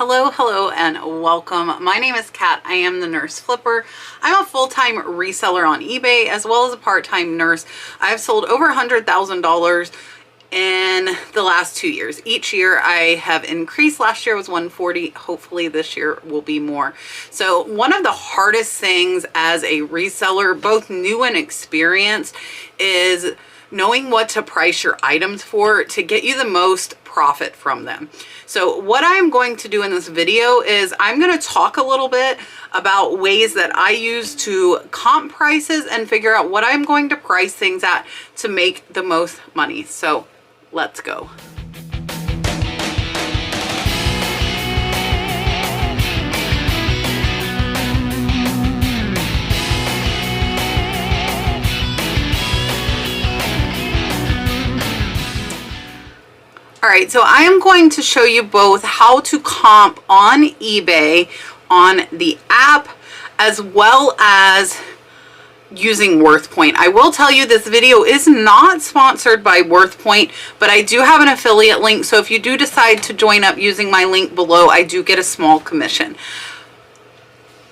Hello, and welcome. My name is Kat. I am the Nurse Flipper. I'm a full-time reseller on eBay as well as a part-time nurse. I've sold over $100,000 in the last 2 years. Each year I have increased. Last year was 140. Hopefully this year will be more. So one of the hardest things as a reseller, both new and experienced, is knowing what to price your items for to get you the most profit from them. So what I'm going to do in this video is I'm going to talk a little bit about ways that I use to comp prices and figure out what I'm going to price things at to make the most money. So let's go. All right, so I am going to show you both how to comp on eBay on the app as well as using Worthpoint. I will tell you this video is not sponsored by Worthpoint, but I do have an affiliate link. So if you do decide to join up using my link below, I do get a small commission.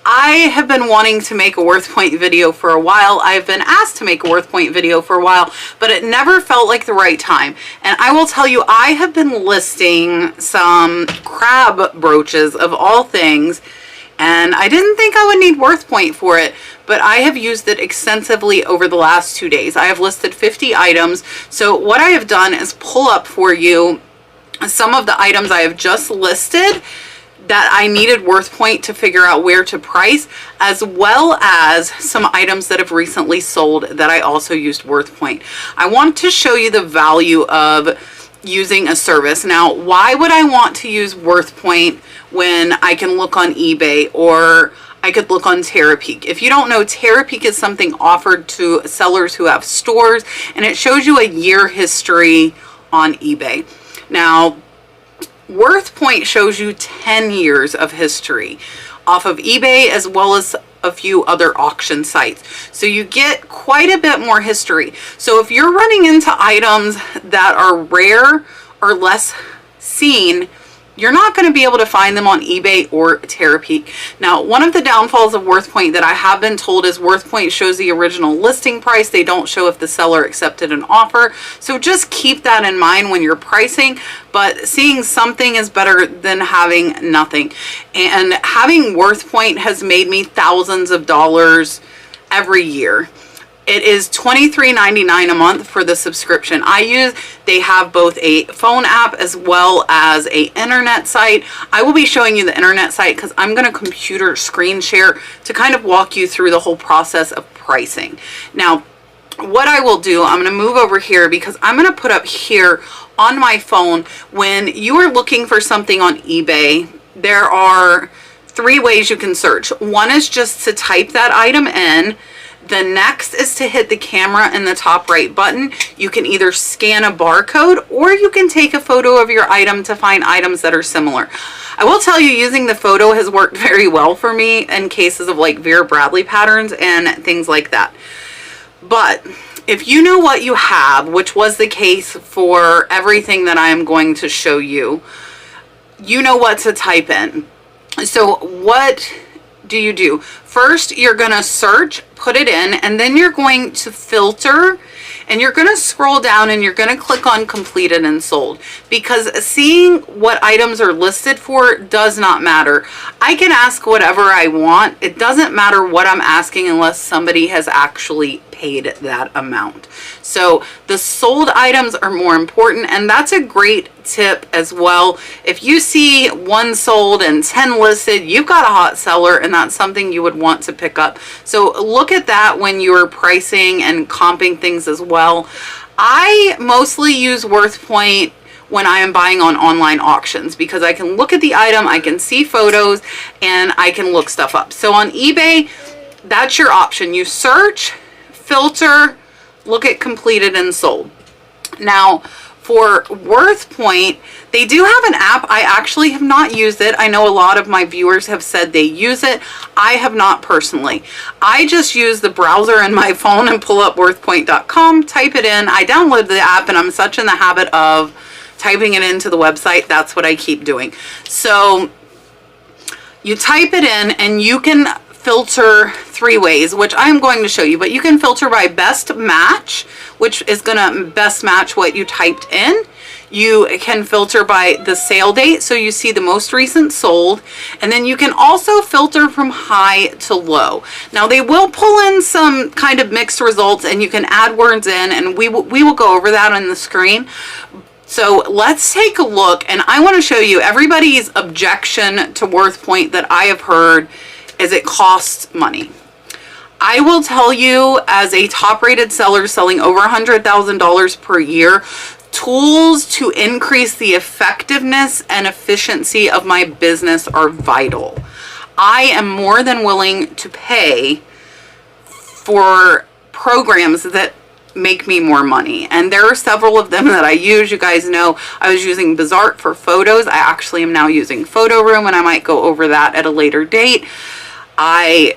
I have been wanting to make a Worthpoint video for a while. I've been asked to make a Worthpoint video for a while, but it never felt like the right time. And I will tell you, I have been listing some crab brooches of all things, and I didn't think I would need Worthpoint for it, but I have used it extensively over the last 2 days. I have listed 50 items. So what I have done is pull up for you some of the items I have just listed that I needed Worthpoint to figure out where to price, as well as some items that have recently sold that I also used Worthpoint. I want to show you the value of using a service. Now, why would I want to use Worthpoint when I can look on eBay or I could look on Terapeak? If you don't know, Terapeak is something offered to sellers who have stores, and it shows you a year history on eBay. Now, Worthpoint shows you 10 years of history off of eBay as well as a few other auction sites. So you get quite a bit more history. So if you're running into items that are rare or less seen, you're not going to be able to find them on eBay or Terapeak. Now, one of the downfalls of Worthpoint that I have been told is Worthpoint shows the original listing price. They don't show if the seller accepted an offer. So just keep that in mind when you're pricing. But seeing something is better than having nothing. And having Worthpoint has made me thousands of dollars every year. It is $23.99 a month for the subscription. They have both a phone app as well as a internet site. I will be showing you the internet site because I'm going to computer screen share to kind of walk you through the whole process of pricing. Now, what I will do, I'm going to move over here because I'm going to put up here on my phone, when you are looking for something on eBay, there are 3 ways you can search. One is just to type that item in. The next is to hit the camera in the top right button. You can either scan a barcode or you can take a photo of your item to find items that are similar. I will tell you, using the photo has worked very well for me in cases of like Vera Bradley patterns and things like that. But if you know what you have, which was the case for everything that I am going to show you, you know what to type in. So what do you do? First, you're going to search, put it in, and then you're going to filter, and you're going to scroll down and you're going to click on completed and sold, because seeing what items are listed for does not matter. I can ask whatever I want. It doesn't matter what I'm asking unless somebody has actually paid that amount. So the sold items are more important, and that's a great tip as well. If you see 1 sold and 10 listed, you've got a hot seller, and that's something you would want to pick up. So look at that when you're pricing and comping things as well. I mostly use Worthpoint when I am buying on online auctions because I can look at the item, I can see photos, and I can look stuff up. So on eBay, that's your option. You search, filter, look at completed and sold. Now, for Worthpoint, they do have an app. I actually have not used it. I know a lot of my viewers have said they use it. I have not personally. I just use the browser in my phone and pull up worthpoint.com, type it in. I download the app, and I'm such in the habit of typing it into the website. That's what I keep doing. So You type it in and you can filter 3 ways, which I'm going to show you, but you can filter by best match, which is going to best match what you typed in. You can filter by the sale date, so you see the most recent sold, and then you can also filter from high to low. Now they will pull in some kind of mixed results, and you can add words in, and we will go over that on the screen. So let's take a look, and I want to show you everybody's objection to Worthpoint that I have heard is it costs money. I will tell you, as a top-rated seller selling over $100,000 per year, tools to increase the effectiveness and efficiency of my business are vital. I am more than willing to pay for programs that make me more money, and there are several of them that I use. You guys know I was using Bizarre for photos. I actually am now using Photo Room, and I might go over that at a later date. I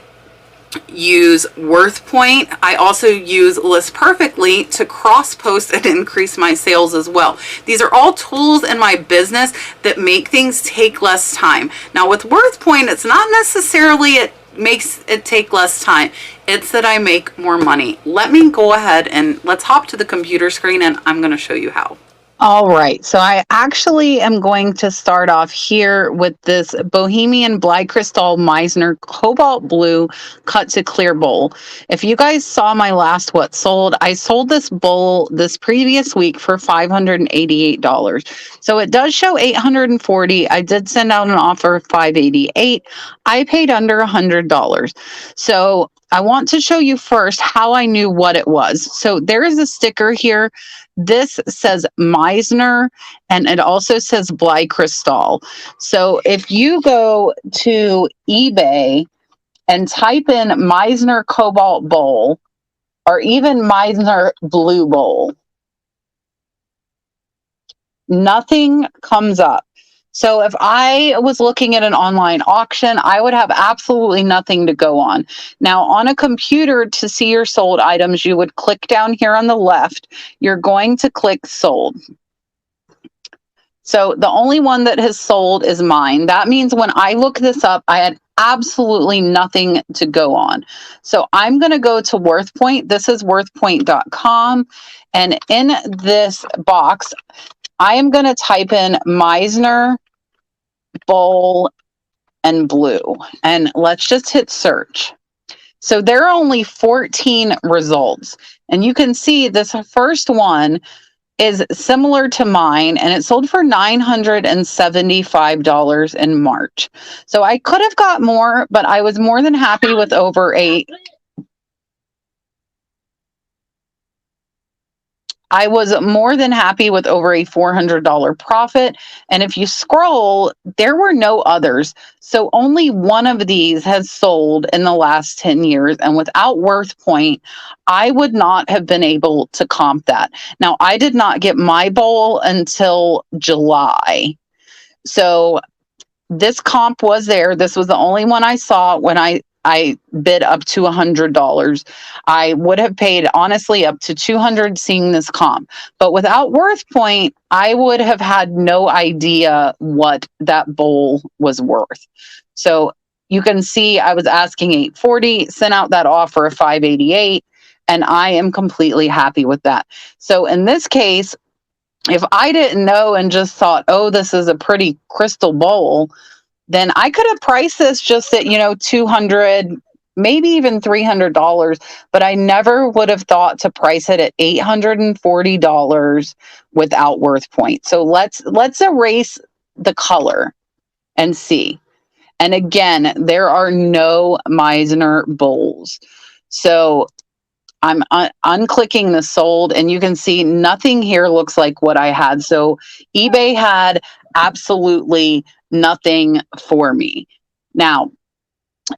use Worthpoint. I also use List Perfectly to cross post and increase my sales as well. These are all tools in my business that make things take less time. Now with Worthpoint, it's not necessarily it makes it take less time. It's that I make more money. Let me go ahead and let's hop to the computer screen, and I'm going to show you how. All right, so I actually am going to start off here with this Bohemian Black Crystal Meisner Cobalt Blue Cut to Clear Bowl. If you guys saw my last What Sold, I sold this bowl this previous week for $588. So it does show $840. I did send out an offer of $588. I paid under $100. So I want to show you first how I knew what it was. So there is a sticker here. This says Meisner, and it also says Black Crystal. So if you go to eBay and type in Meisner Cobalt Bowl or even Meisner Blue Bowl, nothing comes up. So if I was looking at an online auction, I would have absolutely nothing to go on. Now, on a computer, to see your sold items, you would click down here on the left. You're going to click sold. So the only one that has sold is mine. That means when I look this up, I had absolutely nothing to go on. So I'm going to go to Worthpoint. This is worthpoint.com. And in this box, I am going to type in Meisner Bowl and Blue, and let's just hit search. So there are only 14 results, and you can see this first one is similar to mine, and it sold for $975 in March. So I could have got more, but I was more than happy with over a $400 profit. And if you scroll, there were no others. So only one of these has sold in the last 10 years. And without Worthpoint, I would not have been able to comp that. Now, I did not get my bowl until July. So this comp was there. This was the only one I saw when I bid up to $100. I would have paid honestly up to $200 seeing this comp. But without Worthpoint, I would have had no idea what that bowl was worth. So you can see I was asking $840, sent out that offer of $588, and I am completely happy with that. So in this case, if I didn't know and just thought, oh, this is a pretty crystal bowl, then I could have priced this just at, $200, maybe even $300, but I never would have thought to price it at $840 without Worthpoint. So let's erase the color and see. And again, there are no Meisner bowls. So I'm unclicking the sold, and you can see nothing here looks like what I had. So eBay had absolutely nothing for me. Now,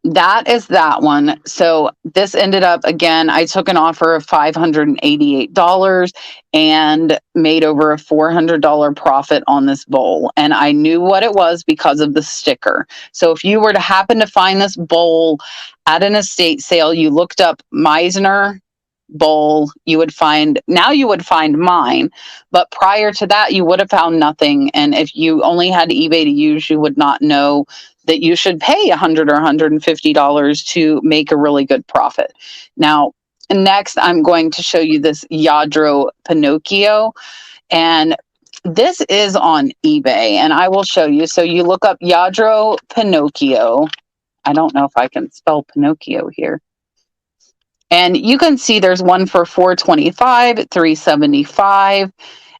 that is that one. So this ended up, again, I took an offer of $588 and made over a $400 profit on this bowl. And I knew what it was because of the sticker. So if you were to happen to find this bowl at an estate sale, you looked up Meisner bowl, you would find mine, but prior to that you would have found nothing. And if you only had eBay to use, you would not know that you should pay $100 or $150 to make a really good profit. Now, next, I'm going to show you this Yadro Pinocchio, and this is on eBay, and I will show you. So you look up Yadro Pinocchio. I don't know if I can spell Pinocchio here. And you can see there's one for $425, $375,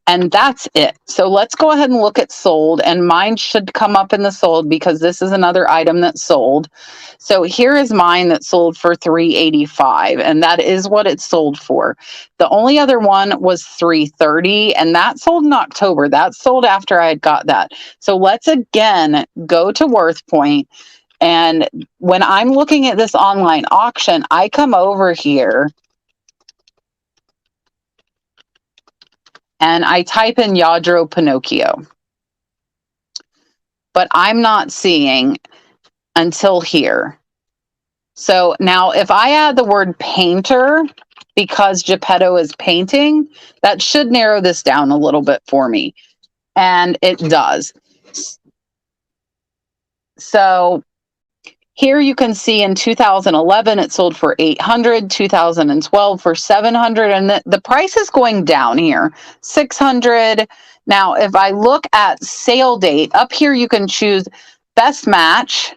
and that's it. So let's go ahead and look at sold, and mine should come up in the sold because this is another item that sold. So here is mine that sold for $385, and that is what it sold for. The only other one was $330, and that sold in October. That sold after I had got that. So let's again go to Worthpoint. And when I'm looking at this online auction, I come over here and I type in Yadro Pinocchio. But I'm not seeing until here. So now if I add the word painter, because Geppetto is painting, that should narrow this down a little bit for me. And it does. So here you can see in 2011, it sold for $800, 2012 for $700, and the price is going down here, $600. Now, if I look at sale date, up here you can choose best match.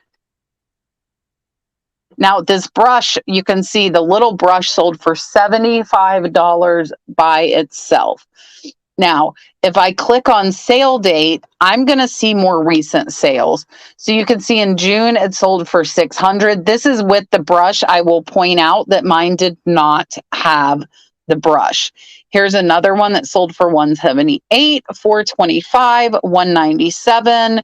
Now, this brush, you can see the little brush sold for $75 by itself. Now, if I click on sale date, I'm going to see more recent sales. So you can see in June, it sold for $600. This is with the brush. I will point out that mine did not have the brush. Here's another one that sold for $178, $425, $197,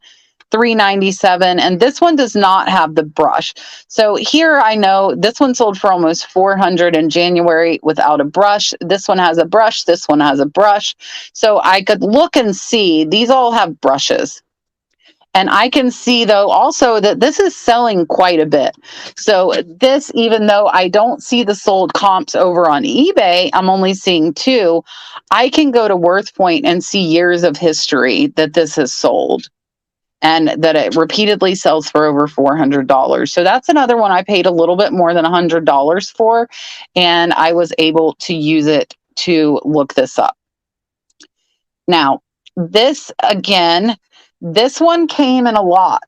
$397, and this one does not have the brush. So here I know this one sold for almost $400 in January without a brush. This one has a brush. This one has a brush. So I could look and see these all have brushes. And I can see, though, also that this is selling quite a bit. So this, even though I don't see the sold comps over on eBay, I'm only seeing 2. I can go to Worthpoint and see years of history that this has sold, and that it repeatedly sells for over $400. So that's another one I paid a little bit more than $100 for, and I was able to use it to look this up. Now, this again, this one came in a lot.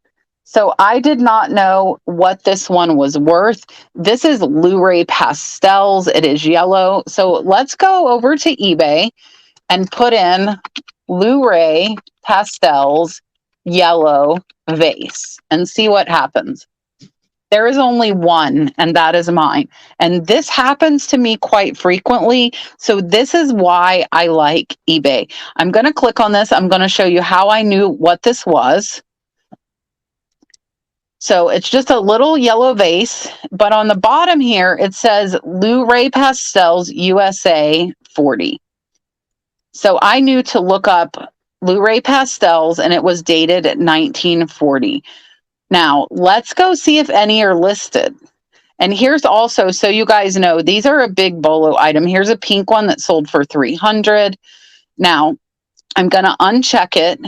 So I did not know what this one was worth. This is Luray Pastels. It is yellow. So let's go over to eBay and put in Luray Pastels yellow vase and see what happens. There is only one, and that is mine. And this happens to me quite frequently. So this is why I like eBay. I'm going to click on this. I'm going to show you how I knew what this was. So it's just a little yellow vase, but on the bottom here, it says Luray Pastels USA 40. So I knew to look up Luray Pastels, and it was dated at 1940. Now, let's go see if any are listed. And here's also, so you guys know, these are a big bolo item. Here's a pink one that sold for $300. Now, I'm going to uncheck it.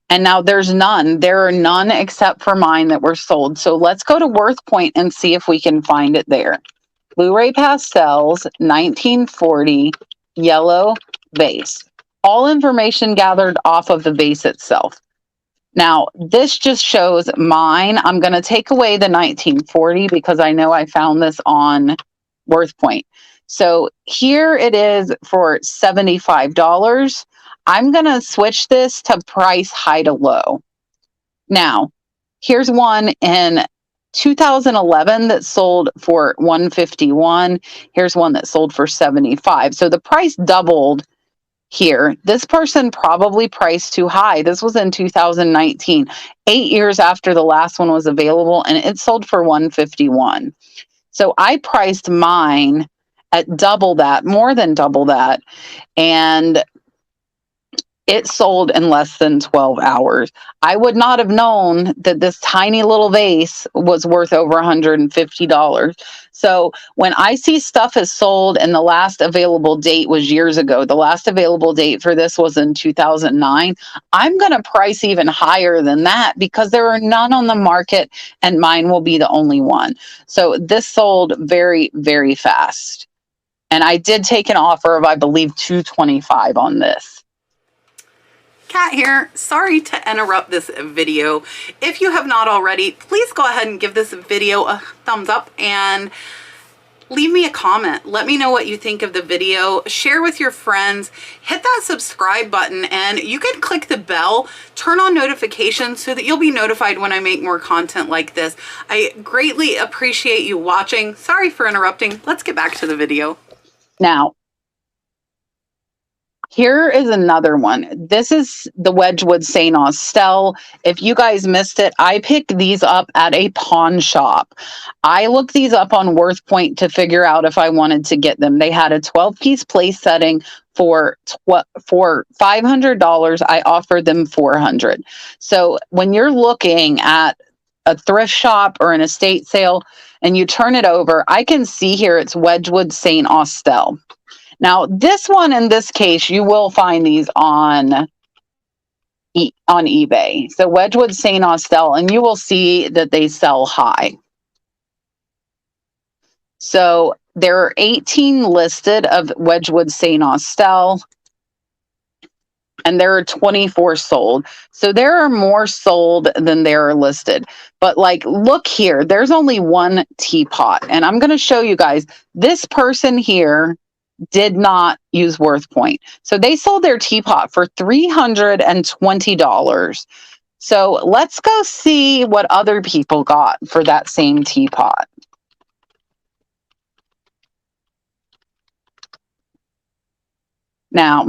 And now there's none. There are none except for mine that were sold. So let's go to Worthpoint and see if we can find it there. Luray Pastels, 1940, yellow vase. All information gathered off of the vase itself. Now, this just shows mine. I'm going to take away the 1940 because I know I found this on Worthpoint. So here it is for $75. I'm going to switch this to price high to low. Now, here's one in 2011 that sold for $151. Here's one that sold for $75. So the price doubled here. This person probably priced too high. This was in 2019, 8 years after the last one was available, and it sold for $151. So I priced mine at double that, more than double that. And It sold in less than 12 hours. I would not have known that this tiny little vase was worth over $150. So when I see stuff is sold and the last available date was years ago, the last available date for this was in 2009, I'm going to price even higher than that because there are none on the market and mine will be the only one. So this sold very, very fast. And I did take an offer of, I believe, $225 on this. Kat here. Sorry to interrupt this video. If you have not already, please go ahead and give this video a thumbs up and leave me a comment. Let me know what you think of the video. Share with your friends. Hit that subscribe button and you can click the bell. Turn on notifications so that you'll be notified when I make more content like this. I greatly appreciate you watching. Sorry for interrupting. Let's get back to the video. Now, here is another one. This is the Wedgwood St. Austell. If you guys missed it, I picked these up at a pawn shop. I looked these up on Worthpoint to figure out if I wanted to get them. They had a 12-piece place setting for $500. I offered them $400. So when you're looking at a thrift shop or an estate sale and you turn it over, I can see here it's Wedgwood St. Austell. Now, this one, in this case, you will find these on eBay. So Wedgwood St. Austell, and you will see that they sell high. So there are 18 listed of Wedgwood St. Austell, and there are 24 sold. So there are more sold than there are listed. But like, look here, there's only one teapot. And I'm going to show you guys, this person here did not use Worthpoint. So they sold their teapot for $320. So let's go see what other people got for that same teapot. Now,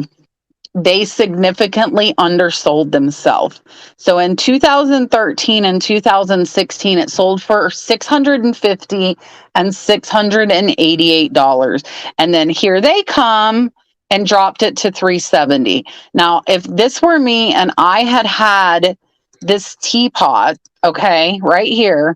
they significantly undersold themselves. So in 2013 and 2016, it sold for $650 and $688. And then here they come and dropped it to $370. Now, if this were me and I had this teapot, okay, right here,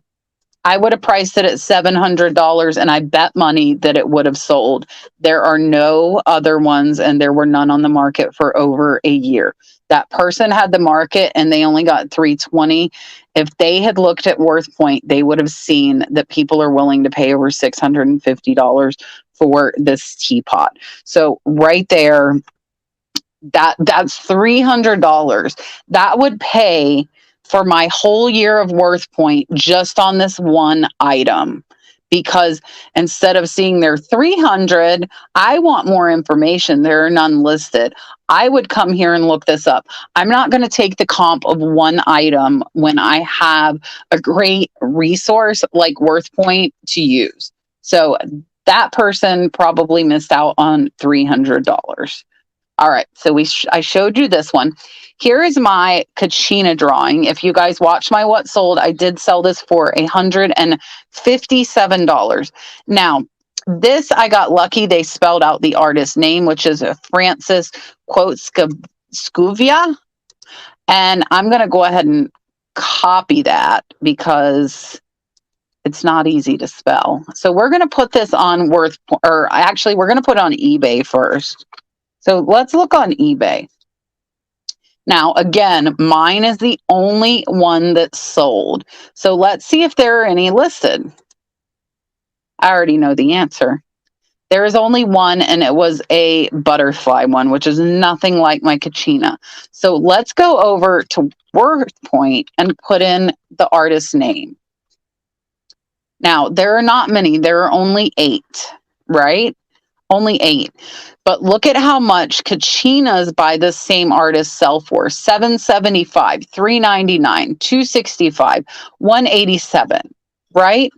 I would have priced it at $700 and I bet money that it would have sold. There are no other ones and there were none on the market for over a year. That person had the market and they only got $320. If they had looked at Worthpoint, they would have seen that people are willing to pay over $650 for this teapot. So right there, that's $300. That would pay for my whole year of Worthpoint just on this one item. Because instead of seeing their 300, I want more information. There are none listed. I would come here and look this up. I'm not going to take the comp of one item when I have a great resource like Worthpoint to use. So that person probably missed out on $300. All right, so I showed you this one. Here is my Kachina drawing. If you guys watch my What Sold, I did sell this for $157. Now, this I got lucky. They spelled out the artist name, which is Francis Scuvia. And I'm going to go ahead and copy that because it's not easy to spell. So we're going to put this on we're going to put it on eBay first. So let's look on eBay. Now, again, mine is the only one that's sold. So let's see if there are any listed. I already know the answer. There is only one, and it was a butterfly one, which is nothing like my Kachina. So let's go over to Worthpoint and put in the artist's name. Now, there are not many. There are only 8, right? Only 8. But look at how much Kachinas by the same artist sell for. $775, $399, $265, $187, right?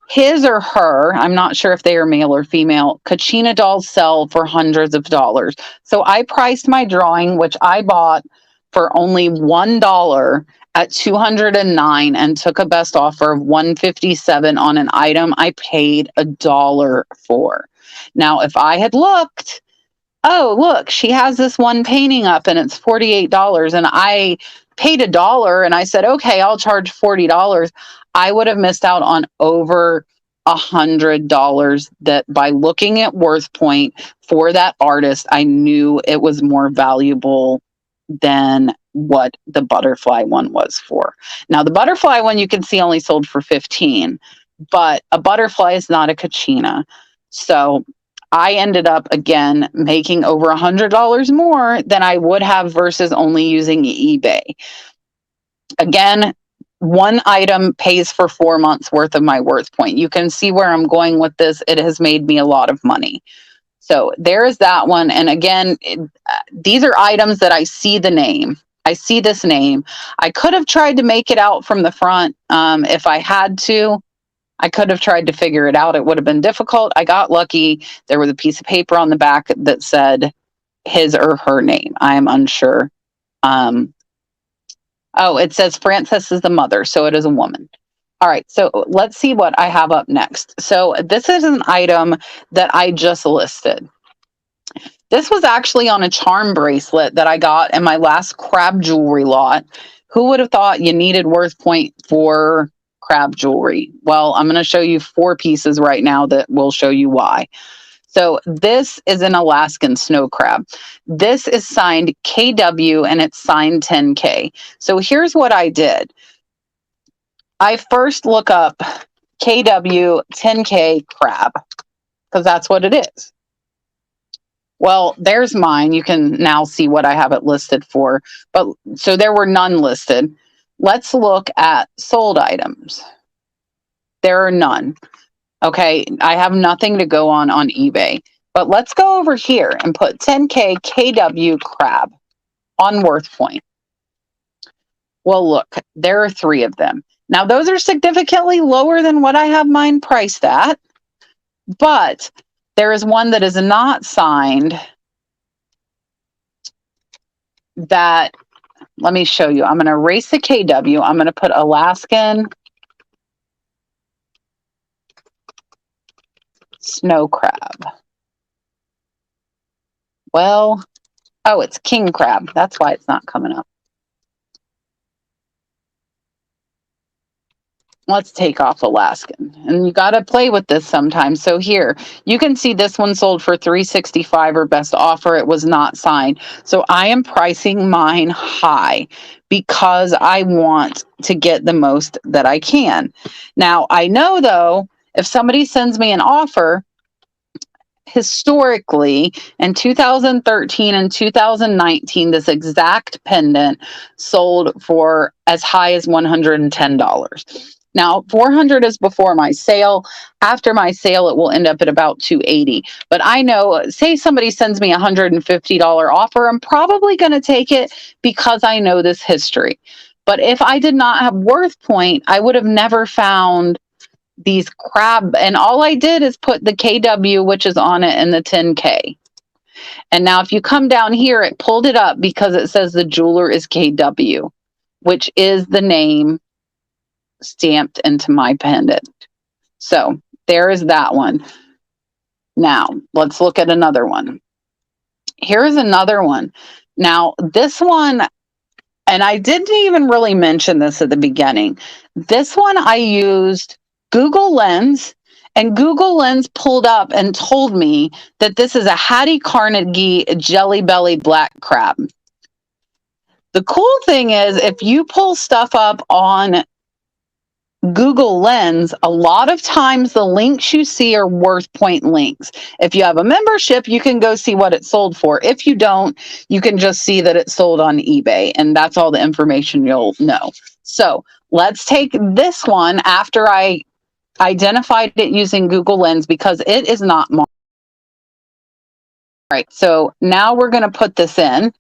His or her, I'm not sure if they are male or female, Kachina dolls sell for hundreds of dollars. So I priced my drawing, which I bought for only $1 at $209 and took a best offer of $157 on an item I paid $1 for. Now, if I had looked oh, look, she has this one painting up and it's $48. And I paid $1 and I said, okay, I'll charge $40. I would have missed out on over $100 that by looking at Worthpoint for that artist, I knew it was more valuable than what the butterfly one was for. Now, the butterfly one you can see only sold for 15, but a butterfly is not a kachina. So I ended up again making over $100 more than I would have versus only using eBay. Again, one item pays for 4 months worth of my Worthpoint. You can see where I'm going with this. It has made me a lot of money. So there's that one. And again, these are items that I see the name. I see this name. I could have tried to make it out from the front if I had to. I could have tried to figure it out. It would have been difficult. I got lucky. There was a piece of paper on the back that said his or her name. I am unsure. Oh, it says Frances is the mother, so it is a woman. All right, so let's see what I have up next. So this is an item that I just listed. This was actually on a charm bracelet that I got in my last crab jewelry lot. Who would have thought you needed Worthpoint for crab jewelry? Well, I'm going to show you 4 pieces right now that will show you why. So this is an Alaskan snow crab. This is signed KW and it's signed 10K. So here's what I did. I first look up KW 10K crab because that's what it is. Well, there's mine. You can now see what I have it listed for. But so there were none listed. Let's look at sold items. There are none. Okay, I have nothing to go on eBay. But let's go over here and put 10K KW crab on Worthpoint. Well, look, there are 3 of them. Now, those are significantly lower than what I have mine priced at. But there is one that is not signed that, let me show you. I'm going to erase the KW. I'm going to put Alaskan snow crab. Well, oh, it's king crab. That's why it's not coming up. Let's take off Alaskan. And you got to play with this sometimes. So here, you can see this one sold for $365 or best offer. It was not signed. So I am pricing mine high because I want to get the most that I can. Now, I know though, if somebody sends me an offer, historically in 2013 and 2019, this exact pendant sold for as high as $110. Now, $400 is before my sale. After my sale, it will end up at about $280. But I know, say somebody sends me a $150 offer, I'm probably going to take it because I know this history. But if I did not have Worthpoint, I would have never found these crab, and all I did is put the KW, which is on it, and the 10K. And now if you come down here, it pulled it up because it says the jeweler is KW, which is the name stamped into my pendant. So there is that one. Now let's look at another one. Here's another one. Now this one, and I didn't even really mention this at the beginning. This one I used Google Lens, and Google Lens pulled up and told me that this is a Hattie Carnegie Jelly Belly Black Crab. The cool thing is, if you pull stuff up on Google Lens, a lot of times the links you see are Worthpoint links. If you have a membership, you can go see what it sold for. If you don't, you can just see that it sold on eBay, and that's all the information you'll know. So let's take this one after I identified it using Google Lens because it is not marked. All right, so now we're going to put this in.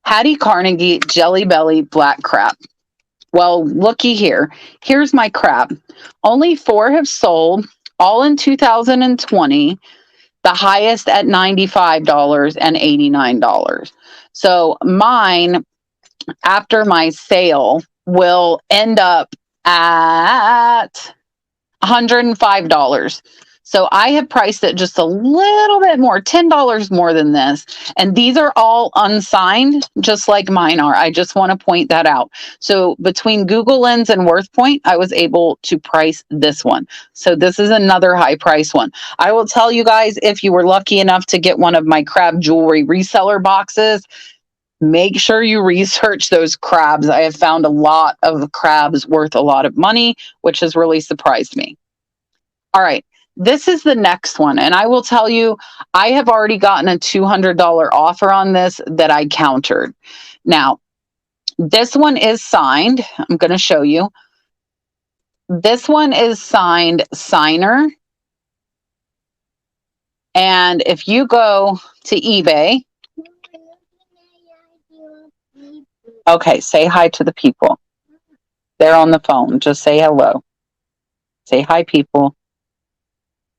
Hattie Carnegie Jelly Belly Black Crab. Well, looky here. Here's my crab. Only 4 have sold, all in 2020, the highest at $95 and $89. So mine, after my sale, will end up at $105. So I have priced it just a little bit more, $10 more than this. And these are all unsigned, just like mine are. I just want to point that out. So between Google Lens and Worthpoint, I was able to price this one. So this is another high price one. I will tell you guys, if you were lucky enough to get one of my crab jewelry reseller boxes, make sure you research those crabs. I have found a lot of crabs worth a lot of money, which has really surprised me. All right. This is the next one. And I will tell you, I have already gotten a $200 offer on this that I countered. Now, this one is signed. I'm going to show you. This one is signed signer. And if you go to eBay, okay, say hi to the people. They're on the phone. Just say hello. Say hi, people.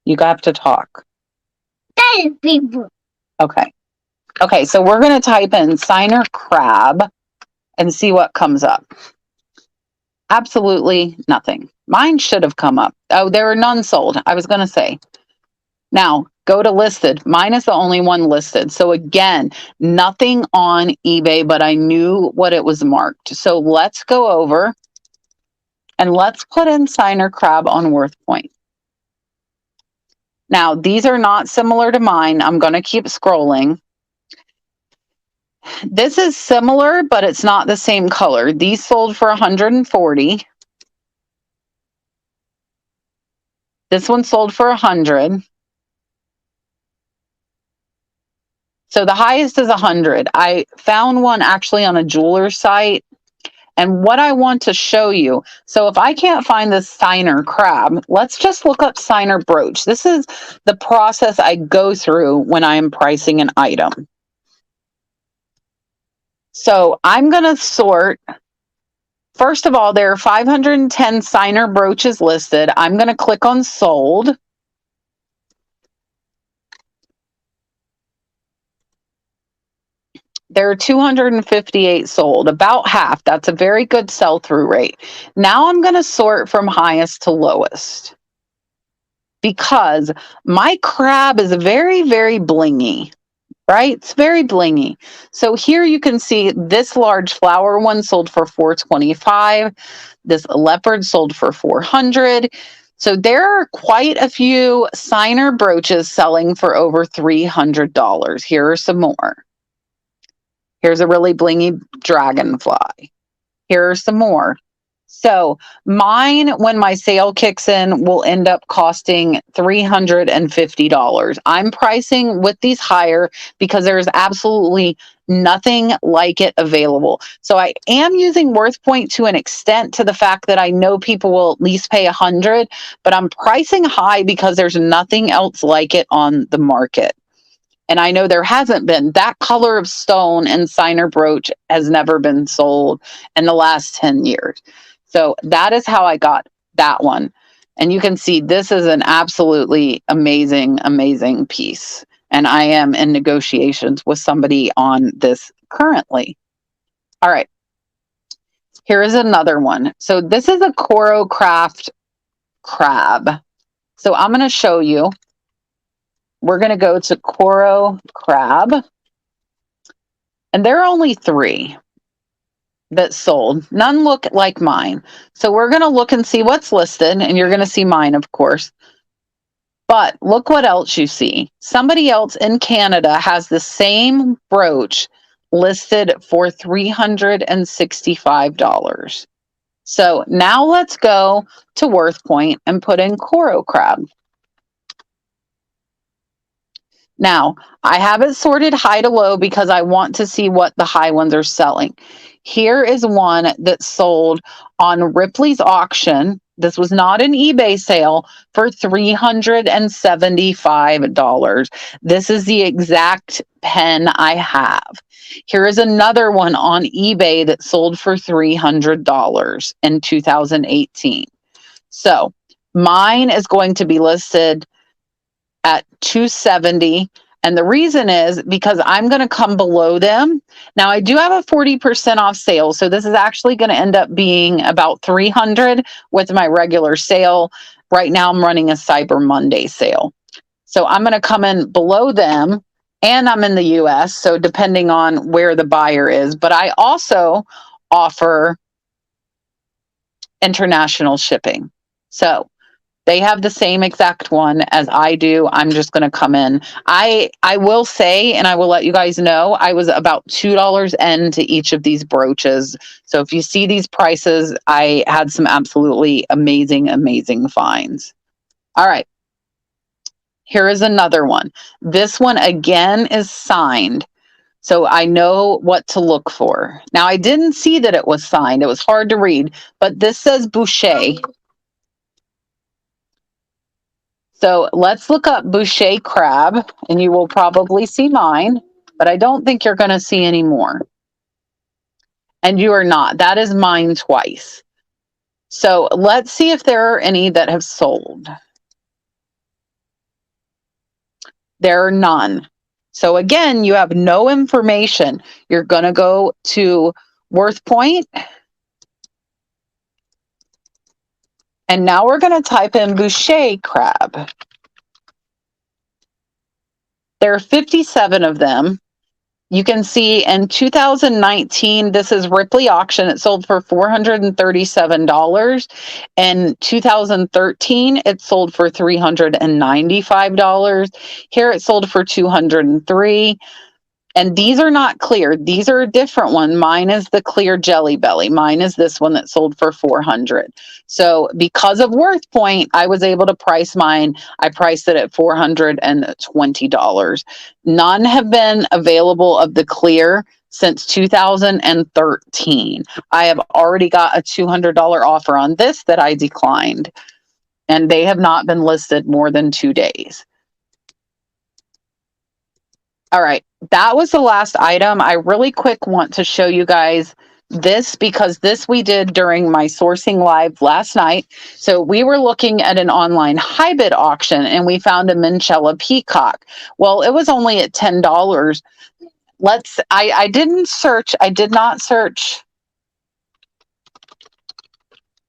You have to talk. Hey, people. Okay. Okay, so we're going to type in signer crab and see what comes up. Absolutely nothing. Mine should have come up. Oh, there are none sold. I was going to say. Now, go to listed. Mine is the only one listed. So again, nothing on eBay, but I knew what it was marked. So let's go over and let's put in signer crab on Worthpoint. Now, these are not similar to mine. I'm going to keep scrolling. This is similar, but it's not the same color. These sold for $140. This one sold for $100. So the highest is $100. I found one actually on a jeweler site. And what I want to show you, so if I can't find this signer crab, let's just look up signer brooch. This is the process I go through when I am pricing an item. So I'm going to sort. First of all, there are 510 signer brooches listed. I'm going to click on sold. There are 258 sold, about half. That's a very good sell-through rate. Now I'm going to sort from highest to lowest because my crab is very, very blingy, right? It's very blingy. So here you can see this large flower one sold for $425. This leopard sold for $400. So there are quite a few signer brooches selling for over $300. Here are some more. Here's a really blingy dragonfly. Here are some more. So mine, when my sale kicks in, will end up costing $350. I'm pricing with these higher because there's absolutely nothing like it available. So I am using Worthpoint to an extent, to the fact that I know people will at least pay $100, but I'm pricing high because there's nothing else like it on the market. And I know there hasn't been. That color of stone and signer brooch has never been sold in the last 10 years. So that is how I got that one. And you can see this is an absolutely amazing, amazing piece. And I am in negotiations with somebody on this currently. All right. Here is another one. So this is a Coro Craft crab. So I'm going to show you. We're going to go to Coro Crab. And there are only 3 that sold. None look like mine. So we're going to look and see what's listed. And you're going to see mine, of course. But look what else you see. Somebody else in Canada has the same brooch listed for $365. So now let's go to Worthpoint and put in Coro Crab. Now, I have it sorted high to low because I want to see what the high ones are selling. Here is one that sold on Ripley's auction. This was not an eBay sale, for $375. This is the exact pen I have. Here is another one on eBay that sold for $300 in 2018. So mine is going to be listed at $270. And the reason is because I'm going to come below them. Now I do have a 40% off sale. So this is actually going to end up being about $300 with my regular sale. Right now I'm running a Cyber Monday sale. So I'm going to come in below them, and I'm in the US, so depending on where the buyer is, but I also offer international shipping. So they have the same exact one as I do. I'm just going to come in. I will say, and I will let you guys know, I was about $2 in to each of these brooches. So if you see these prices, I had some absolutely amazing, amazing finds. All right. Here is another one. This one again is signed. So I know what to look for. Now I didn't see that it was signed. It was hard to read, but this says Boucher. So let's look up Boucher crab, and you will probably see mine, but I don't think you're going to see any more. And you are not. That is mine twice. So let's see if there are any that have sold. There are none. So again, you have no information. You're going to go to Worthpoint. And now we're going to type in Boucher crab. There are 57 of them. You can see in 2019, this is Ripley auction. It sold for $437. In 2013, it sold for $395. Here it sold for $203. And these are not clear. These are a different one. Mine is the clear Jelly Belly. Mine is this one that sold for $400. So because of Worthpoint, I was able to price mine. I priced it at $420. None have been available of the clear since 2013. I have already got a $200 offer on this that I declined, and they have not been listed more than 2 days. All right, that was the last item. I really quick want to show you guys this, because this we did during my sourcing live last night. So we were looking at an online high bid auction, and we found a Manchella peacock. Well, it was only at $10. I did not search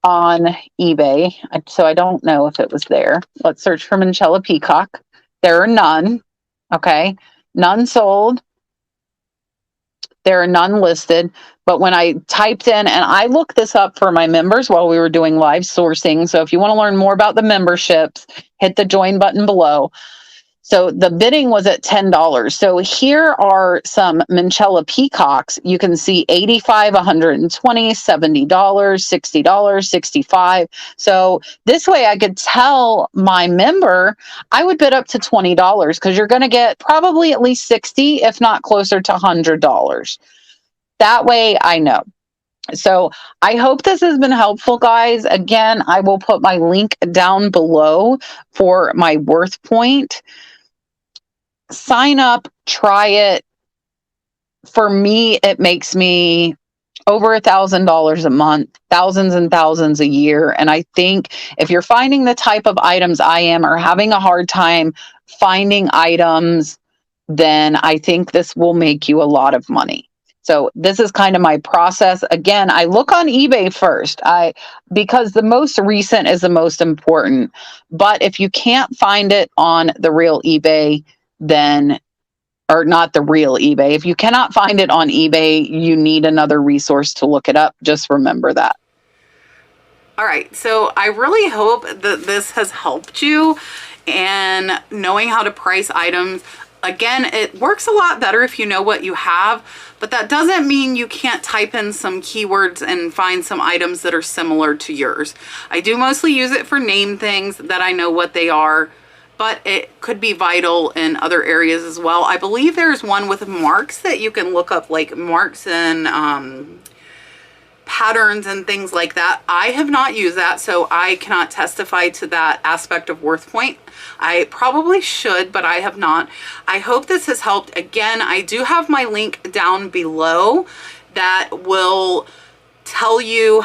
on eBay, so I don't know if it was there. Let's search for Manchella peacock. There are none. Okay. None sold. There are none listed. But when I typed in, and I looked this up for my members while we were doing live sourcing. So if you want to learn more about the memberships, hit the join button below. So the bidding was at $10. So here are some Manchella peacocks. You can see $85, $120, $70, $60, $65. So this way I could tell my member I would bid up to $20, because you're going to get probably at least $60, if not closer to $100. That way I know. So I hope this has been helpful, guys. Again, I will put my link down below for my Worthpoint. Sign up, try it. For me, it makes me over $1,000 a month, thousands and thousands a year. And I think if you're finding the type of items I am, or having a hard time finding items, then I think this will make you a lot of money. So this is kind of my process. Again, I look on eBay first, because the most recent is the most important. But if you can't find it on the real eBay, then, or not the real eBay, if you cannot find it on eBay, you need another resource to look it up. Just remember that. All right, so I really hope that this has helped you in knowing how to price items. Again, it works a lot better if you know what you have, but that doesn't mean you can't type in some keywords and find some items that are similar to yours. I do mostly use it for name things that I know what they are, but it could be vital in other areas as well. I believe there's one with marks that you can look up, like marks and patterns and things like that. I have not used that, so I cannot testify to that aspect of Worthpoint. I probably should, but I have not. I hope this has helped. Again, I do have my link down below that will tell you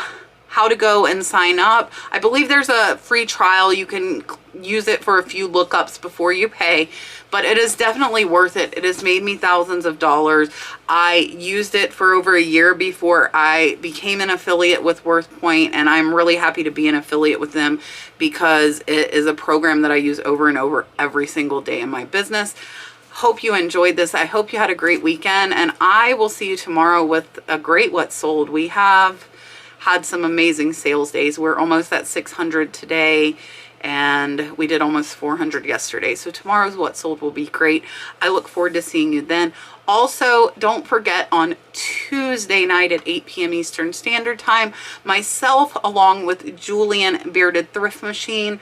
how to go and sign up. I believe there's a free trial. You can use it for a few lookups before you pay, but it is definitely worth it. It has made me thousands of dollars. I used it for over a year before I became an affiliate with Worthpoint, and I'm really happy to be an affiliate with them because it is a program that I use over and over every single day in my business. Hope you enjoyed this. I hope you had a great weekend, and I will see you tomorrow with a great What Sold. We have had some amazing sales days. We're almost at 600 today, and we did almost 400 yesterday. So tomorrow's What Sold will be great. I look forward to seeing you then. Also, don't forget on Tuesday night at 8 p.m. Eastern Standard Time, myself along with Julian Bearded Thrift Machine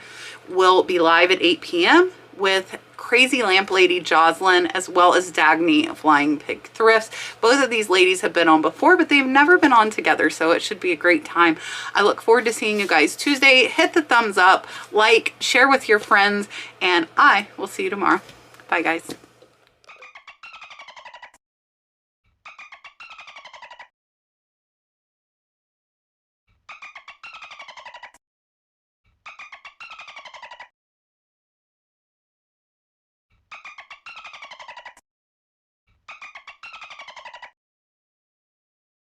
will be live at 8 p.m. with Crazy Lamp Lady Jocelyn, as well as Dagny Flying Pig Thrifts. Both of these ladies have been on before, but they've never been on together, so it should be a great time. I look forward to seeing you guys Tuesday. Hit the thumbs up, like, share with your friends, and I will see you tomorrow. Bye, guys.